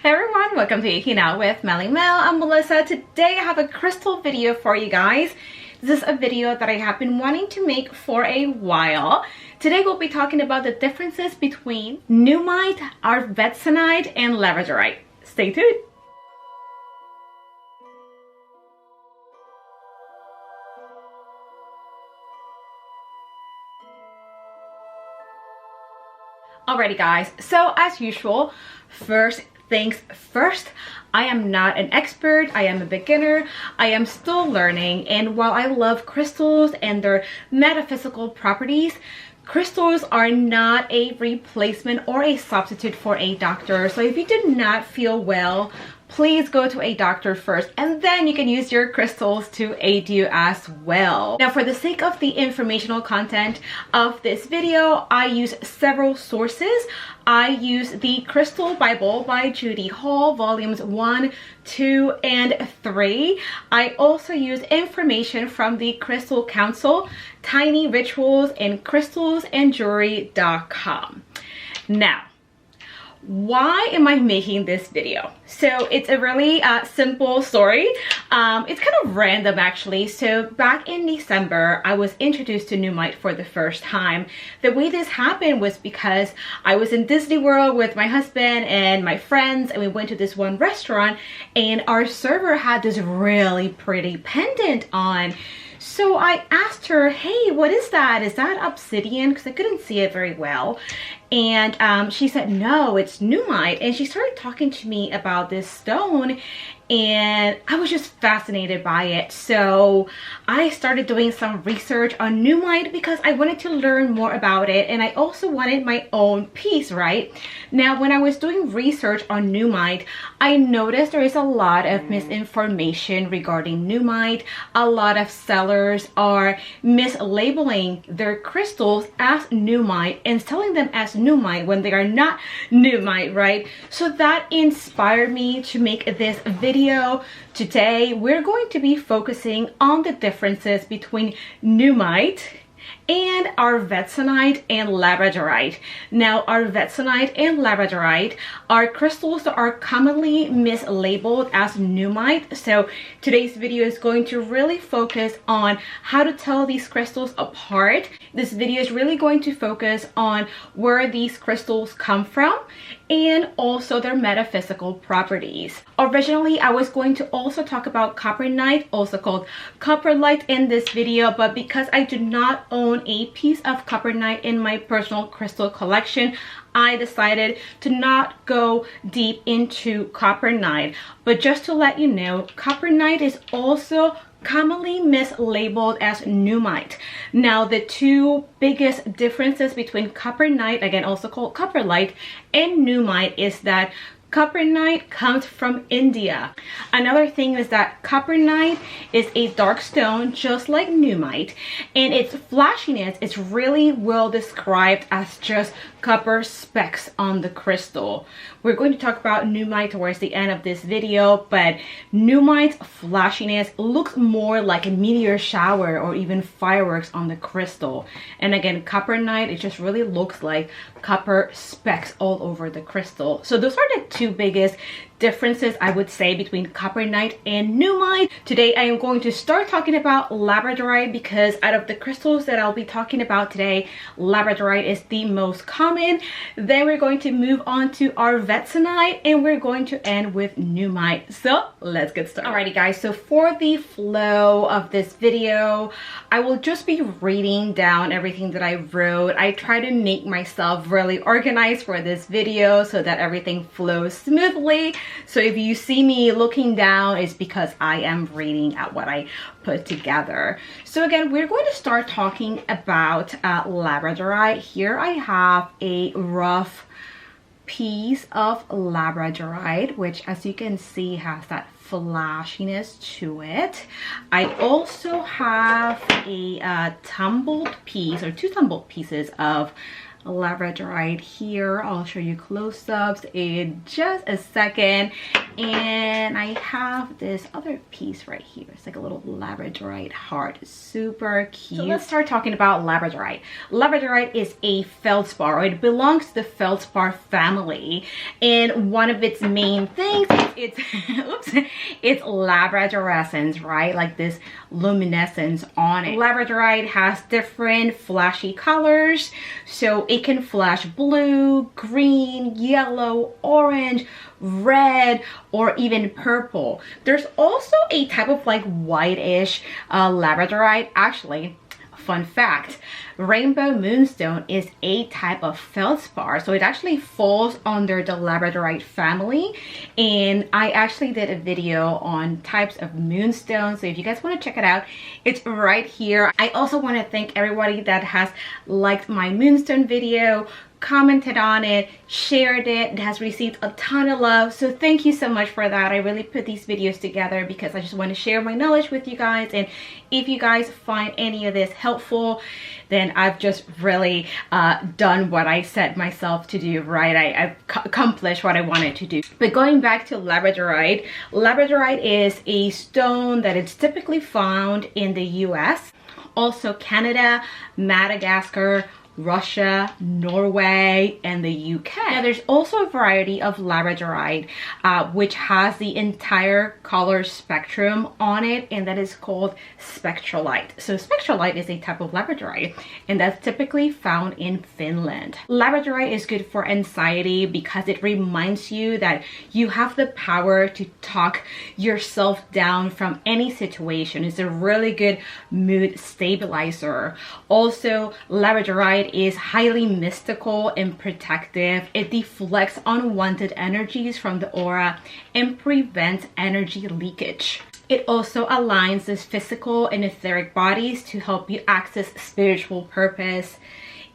Hey everyone, welcome to Geeking Out with MellyMel. I'm Melissa. Today I have a crystal video for you guys. This is a video that I have been wanting to make for a while. Today we'll be talking about the differences between Nuummite, Arfvedsonite, and Labradorite. Stay tuned. Alrighty guys, so as usual, first things first, I am not an expert, I am a beginner, I am still learning, and while I love crystals and their metaphysical properties, crystals are not a replacement or a substitute for a doctor. So if you do not feel well, please go to a doctor first, and then you can use your crystals to aid you as well. Now, for the sake of the informational content of this video, I use several sources. I use the Crystal Bible by Judy Hall, volumes 1, 2, and 3. I also use information from the Crystal Council, Tiny Rituals, and crystalsandjewelry.com. Now, why am I making this video? So it's a really simple story. It's kind of random actually. So back in December, I was introduced to Nuummite for the first time. The way this happened was because I was in Disney World with my husband and my friends, and we went to this one restaurant, and our server had this really pretty pendant on. So I asked her, hey, what is that? Is that obsidian? Because I couldn't see it very well. And she said, no, it's Nuummite. And she started talking to me about this stone, and I was just fascinated by it. So I started doing some research on Nuummite because I wanted to learn more about it, and I also wanted my own piece, right? Now, when I was doing research on Nuummite, I noticed there is a lot of misinformation regarding Nuummite. A lot of sellers are mislabeling their crystals as Nuummite and selling them as Nuummite when they are not Nuummite, right? So that inspired me to make this video. Today we're going to be focusing on the differences between Nuummite and Arfvedsonite and Labradorite. Now, Arfvedsonite and Labradorite are crystals that are commonly mislabeled as Nuummite. So today's video is going to really focus on how to tell these crystals apart. This video is really going to focus on where these crystals come from and also their metaphysical properties. Originally, I was going to also talk about Coppernite, also called Coppernite, in this video, but because I do not own a piece of Coppernite in my personal crystal collection, I decided to not go deep into Coppernite. But just to let you know, Coppernite is also commonly mislabeled as Nuummite. Now, the two biggest differences between Coppernite, again also called Coppernite, and Nuummite is that Coppernite comes from India. Another thing is that Coppernite is a dark stone just like Nuummite, and its flashiness is really well described as just copper specks on the crystal. We're going to talk about Nuummite towards the end of this video, but Nuummite's flashiness looks more like a meteor shower or even fireworks on the crystal. And again, Coppernite, it just really looks like copper specks all over the crystal. So those are the two biggest differences, I would say, between Coppernite and Nuummite. Today I am going to start talking about Labradorite because out of the crystals that I'll be talking about today, Labradorite is the most common. Then we're going to move on to Arfvedsonite, and we're going to end with Nuummite. So let's get started. Alrighty guys, so for the flow of this video, I will just be reading down everything that I wrote. I try to make myself really organized for this video so that everything flows smoothly. So if you see me looking down, it's because I am reading at what I put together. So again, we're going to start talking about Labradorite. Here I have a rough piece of Labradorite, which, as you can see, has that flashiness to it. I also have a tumbled piece, or two tumbled pieces of Labradorite here. I'll show you close-ups in just a second. And I have this other piece right here. It's like a little labradorite heart. Super cute. So let's start talking about labradorite. Labradorite is a feldspar, or it belongs to the feldspar family. And one of its main things is it's labradorescence, right? Like this luminescence on it. Labradorite has different flashy colors. So it can flash blue, green, yellow, orange, red, or even purple. There's also a type of like whitish labradorite. Actually, fun fact, rainbow moonstone is a type of feldspar, so it actually falls under the labradorite family. And I actually did a video on types of moonstone, so if you guys want to check it out, it's right here. I also want to thank everybody that has liked my moonstone video, commented on it, shared it. It has received a ton of love, so thank you so much for that. I really put these videos together because I just want to share my knowledge with you guys, and if you guys find any of this helpful, then I've just really done what I set myself to do, right? I've accomplished what I wanted to do. But going back to labradorite, labradorite is a stone that is typically found in the US, also Canada, Madagascar, Russia, Norway, and the UK. Now there's also a variety of labradorite which has the entire color spectrum on it, and that is called spectralite. So spectralite is a type of labradorite, and that's typically found in Finland. Labradorite is good for anxiety because it reminds you that you have the power to talk yourself down from any situation. It's a really good mood stabilizer. Also, labradorite is highly mystical and protective. It deflects unwanted energies from the aura and prevents energy leakage. It also aligns the physical and etheric bodies to help you access spiritual purpose.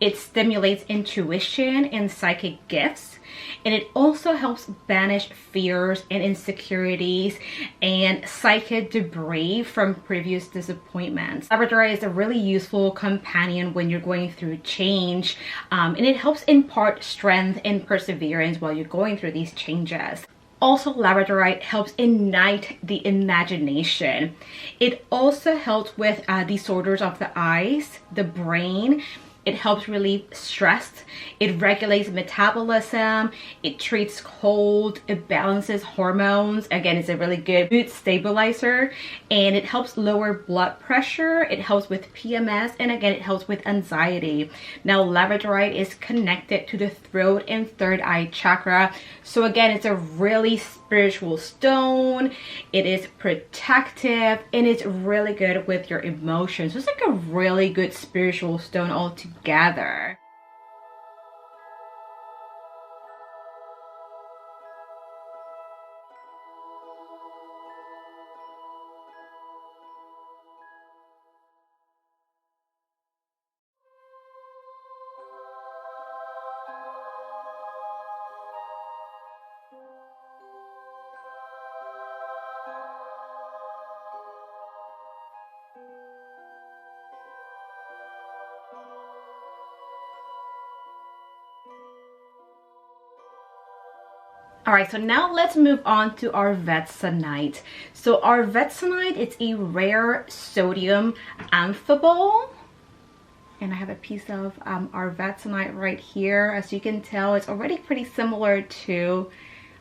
It stimulates intuition and psychic gifts. And it also helps banish fears and insecurities and psychic debris from previous disappointments. Labradorite is a really useful companion when you're going through change, and it helps impart strength and perseverance while you're going through these changes. Also, labradorite helps ignite the imagination. It also helps with disorders of the eyes, the brain. It helps relieve stress. It regulates metabolism. It treats cold. It balances hormones. Again, it's a really good mood stabilizer. And it helps lower blood pressure. It helps with PMS. And again, it helps with anxiety. Now, labradorite is connected to the throat and third eye chakra. So again, it's a really spiritual stone. It is protective, and it's really good with your emotions. So it's like a really good spiritual stone altogether. All right, so now let's move on to Arfvedsonite. So Arfvedsonite, it's a rare sodium amphibole. And I have a piece of Arfvedsonite right here. As you can tell, it's already pretty similar to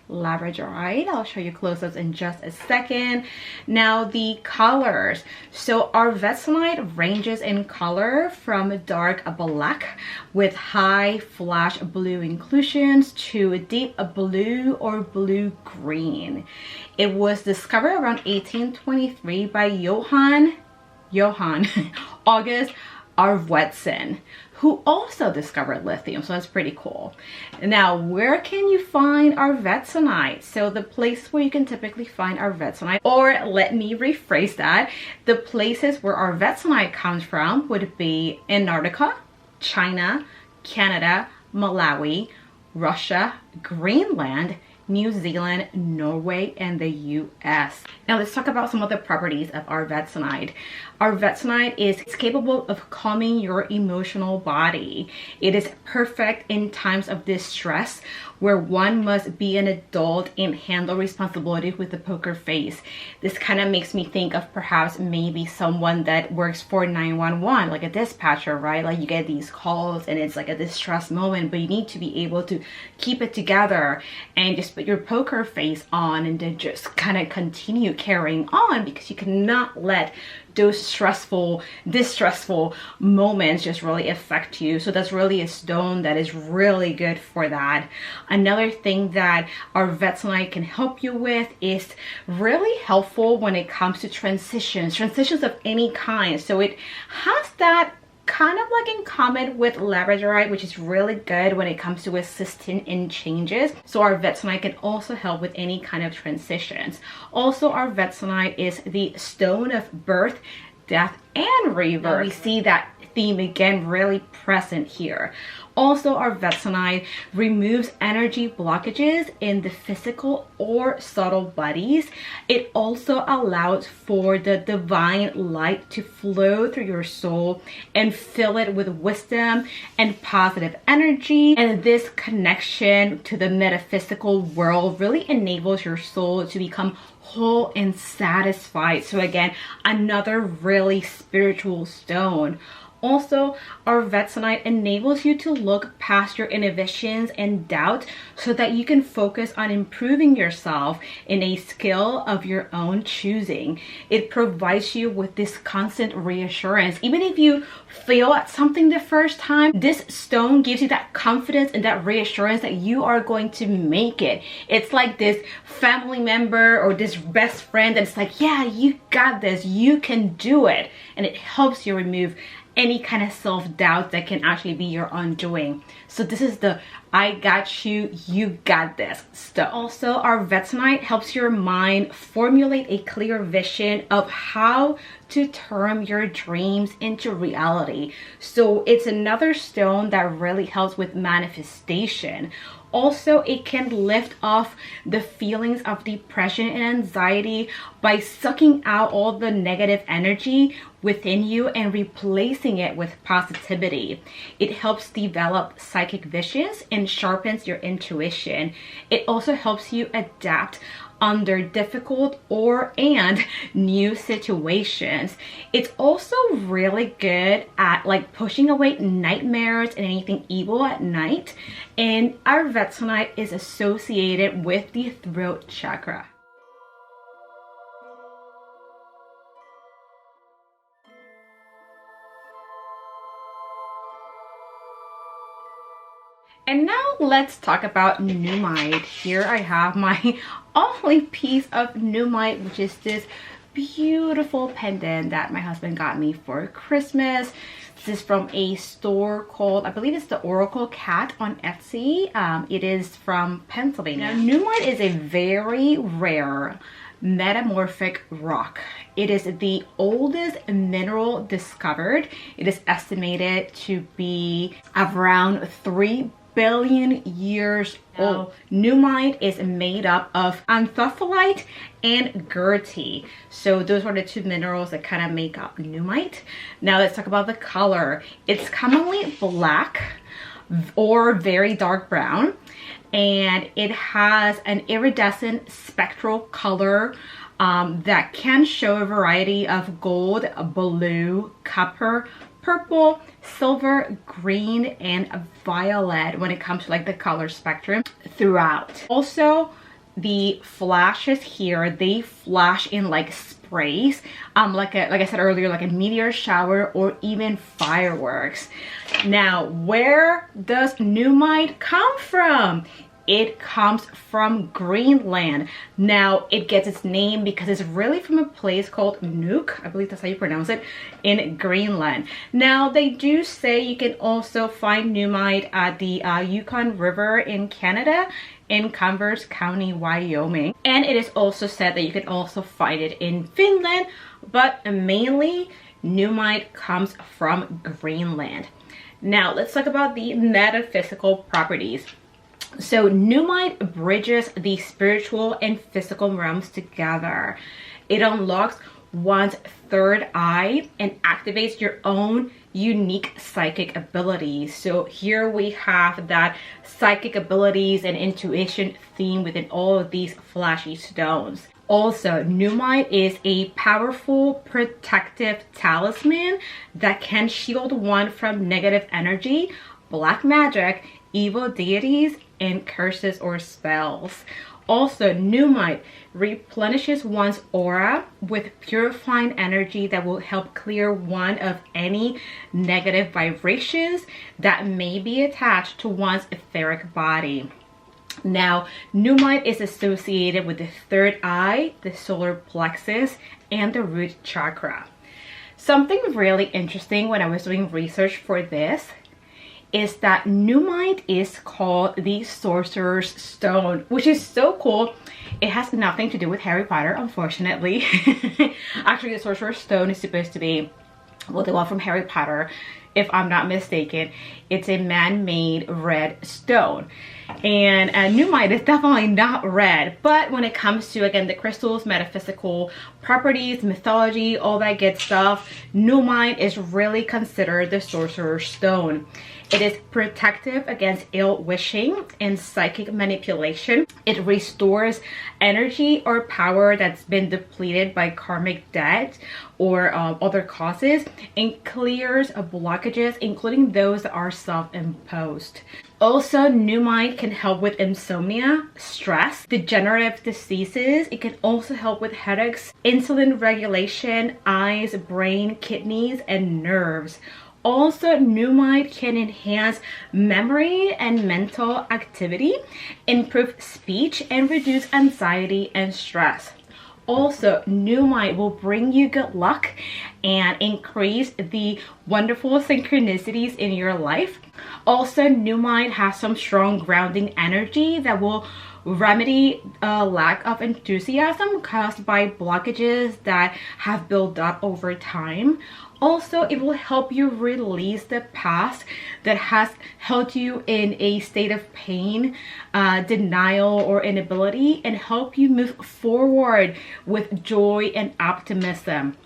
labradorite. I'll show you close-ups in just a second. Now the colors. So Arfvedsonite ranges in color from dark black with high flash blue inclusions to deep blue or blue green. It was discovered around 1823 by Johann August Arfvedson, who also discovered lithium. So that's pretty cool. Now, where can you find Arfvedsonite? So the place where you can typically find Arfvedsonite, or let me rephrase that, the places where Arfvedsonite comes from would be Antarctica, China, Canada, Malawi, Russia, Greenland, New Zealand, Norway, and the US. Now let's talk about some of the properties of Arfvedsonite. Arfvedsonite is capable of calming your emotional body. It is perfect in times of distress where one must be an adult and handle responsibility with a poker face. This kind of makes me think of perhaps maybe someone that works for 911, like a dispatcher, right? Like you get these calls and it's like a distress moment, but you need to be able to keep it together and just put your poker face on and then just kind of continue carrying on, because you cannot let those distressful moments just really affect you. So that's really a stone that is really good for that. Another thing that Arfvedsonite can help you with is really helpful when it comes to transitions of any kind. So it has that kind of like in common with Labradorite, which is really good when it comes to assisting in changes. So Arfvedsonite can also help with any kind of transitions. Also, Arfvedsonite is the stone of birth, death, and rebirth. Now we see that theme again really present here. Also, Arfvedsonite removes energy blockages in the physical or subtle bodies. It also allows for the divine light to flow through your soul and fill it with wisdom and positive energy. And this connection to the metaphysical world really enables your soul to become whole and satisfied. So again, another really spiritual stone. Also, Arfvedsonite enables you to look past your inhibitions and doubt so that you can focus on improving yourself in a skill of your own choosing. It provides you with this constant reassurance. Even if you fail at something the first time, this stone gives you that confidence and that reassurance that you are going to make it. It's like this family member or this best friend that's like, yeah, you got this, you can do it. And it helps you remove any kind of self-doubt that can actually be your undoing. So this is the I got you, you got this stuff. Also, Arfvedsonite helps your mind formulate a clear vision of how to turn your dreams into reality. So it's another stone that really helps with manifestation. Also, it can lift off the feelings of depression and anxiety by sucking out all the negative energy within you and replacing it with positivity. It helps develop psychic visions and sharpens your intuition. It also helps you adapt under difficult and new situations. It's also really good at like pushing away nightmares and anything evil at night. And Arfvedsonite is associated with the throat chakra. And now let's talk about Nuummite. Here I have my only piece of Nuummite, which is this beautiful pendant that my husband got me for Christmas. This is from a store called, I believe it's the Oracle Cat on Etsy. It is from Pennsylvania. Now, Nuummite is a very rare metamorphic rock. It is the oldest mineral discovered. It is estimated to be around 3 billion years old. Nuummite is made up of anthophylite and goethite. So those are the two minerals that kind of make up Nuummite. Now let's talk about the color. It's commonly black or very dark brown, and it has an iridescent spectral color that can show a variety of gold, blue, copper, purple, silver, green, and violet when it comes to like the color spectrum throughout. Also, the flashes here, they flash in like sprays, like I said earlier, like a meteor shower or even fireworks. Now, where does Nuummite come from? It comes from Greenland. Now, it gets its name because it's really from a place called Nuuk, I believe that's how you pronounce it, in Greenland. Now, they do say you can also find Nuummite at the Yukon River in Canada, in Converse County, Wyoming. And it is also said that you can also find it in Finland, but mainly Nuummite comes from Greenland. Now, let's talk about the metaphysical properties. So Nuummite bridges the spiritual and physical realms together. It unlocks one's third eye and activates your own unique psychic abilities. So here we have that psychic abilities and intuition theme within all of these flashy stones. Also, Nuummite is a powerful protective talisman that can shield one from negative energy, black magic, evil deities, and curses or spells. Also, Nuummite replenishes one's aura with purifying energy that will help clear one of any negative vibrations that may be attached to one's etheric body. Now, Nuummite is associated with the third eye, the solar plexus, and the root chakra. Something really interesting when I was doing research for this is that Nuummite is called the Sorcerer's Stone, which is so cool. It has nothing to do with Harry Potter, unfortunately. Actually, the Sorcerer's Stone is supposed to be, well, the one from Harry Potter, if I'm not mistaken. It's a man-made red stone. And Nuummite is definitely not red, but when it comes to, again, the crystals, metaphysical properties, mythology, all that good stuff, Nuummite is really considered the Sorcerer's Stone. It is protective against ill wishing and psychic manipulation. It restores energy or power that's been depleted by karmic debt or other causes, and clears blockages, including those that are self-imposed. Also, Nuummite can help with insomnia, stress, degenerative diseases. It can also help with headaches, insulin regulation, eyes, brain, kidneys, and nerves. Also, Nuummite can enhance memory and mental activity, improve speech, and reduce anxiety and stress. Also, Nuummite will bring you good luck and increase the wonderful synchronicities in your life. Also, Nuummite has some strong grounding energy that will remedy a lack of enthusiasm caused by blockages that have built up over time. Also, it will help you release the past that has held you in a state of pain, denial, or inability, and help you move forward with joy and optimism.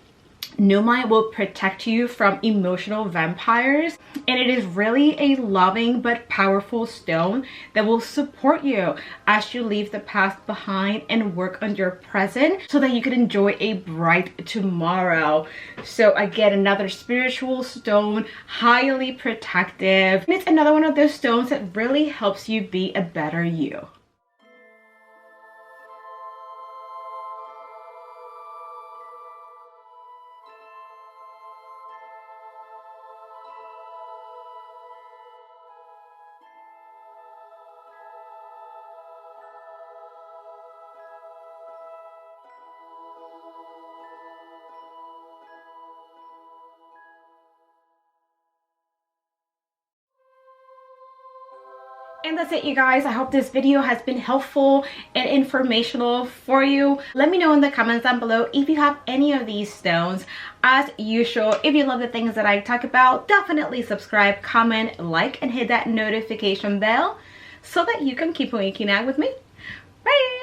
Nuummite will protect you from emotional vampires, and it is really a loving but powerful stone that will support you as you leave the past behind and work on your present so that you can enjoy a bright tomorrow. So again, another spiritual stone, highly protective, and it's another one of those stones that really helps you be a better you. And that's it, you guys. I hope this video has been helpful and informational for you. Let me know in the comments down below if you have any of these stones. As usual, if you love the things that I talk about, definitely subscribe, comment, like, and hit that notification bell so that you can keep waking out with me. Bye!